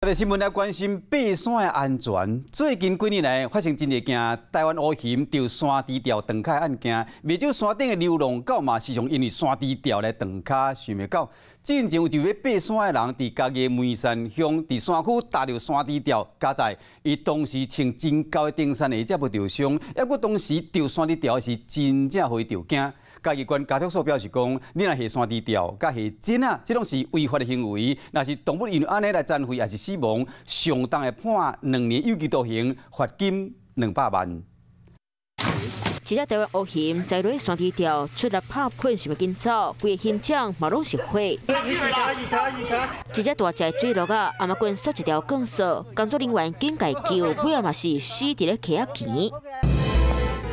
这个新闻来关心爬山的安全。最近几年来发生真侪件台湾乌熊着山猪条断脚案件，未少山顶的流浪狗嘛时常因为山猪条来断脚，想袂到。之前有一位爬山的人伫嘉义梅山乡伫山区踏着山猪条，加在伊当时穿真高的登山鞋才无受伤，抑过当时着山猪条是真正互伊着惊。嘉义县家督署表示讲，你若下山猪条、甲下针啊，这拢是违法的行为。若是动物因为安尼来残废还是死亡，上当会判2年有期徒刑，罚金200万。一只台湾乌熊在落山猪条出来拍喷，想要紧走，规个熊掌嘛拢是火。一只大只水鹿啊，阿妈滚缩一条钢索，工作人员紧解救，尾仔嘛是死伫咧溪仔墘。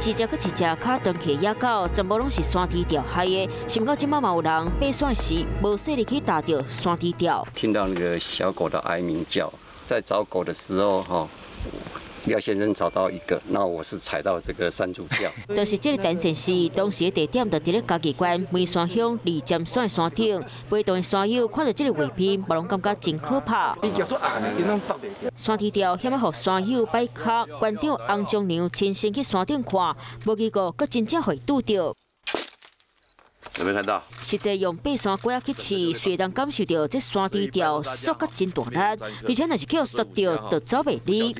一只搁一只脚断起野狗，全部拢是山猪条害的。想不到即马嘛有人爬山时无细力去打着山猪条。听到那个小狗的哀鸣叫，在找狗的时候，廖先生找到一个，那我是踩到这个山猪条。但是这个陈先生当时的地点就伫咧嘉义县梅山乡二尖山山顶，陪同的山友看到这个画面，嘛拢感觉真可怕。山猪条险要互山友摆脚，馆长洪忠良亲身去山顶看，无结果，佮真正会拄着。有没有看到？实际用爬山龟仔去刺，虽然感受到这山猪条缩甲真大力，而且若是叫缩着，就走袂离。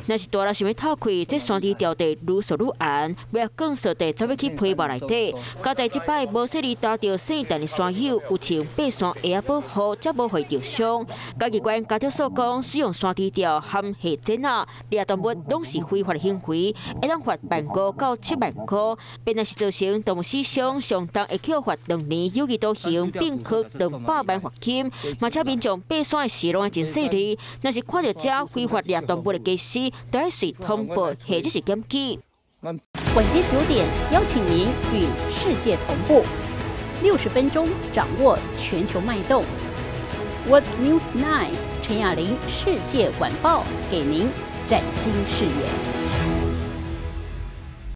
若是大人想要透开，这山猪条地愈缩愈暗，尾仔更缩地走要去皮包内底。加在即摆无细力打着生蛋的山友，有穿爬山鞋仔保护，才无会着伤。嘉义县家督署讲，使用山猪条含下针啊，掠动物拢是违法的行为，会当罚5,000到7万块。便若是造成动物死伤，上当会扣罚2年有期徒刑，并科200万罚金。嘛，且民众爬山的时拢会真细力，若是看到这非法掠动物的驾驶，都要随通报或者是检举。晚间9点，邀请您与世界同步，60分钟掌握全球脉动。What News 9，陈雅玲世界晚报给您崭新视野。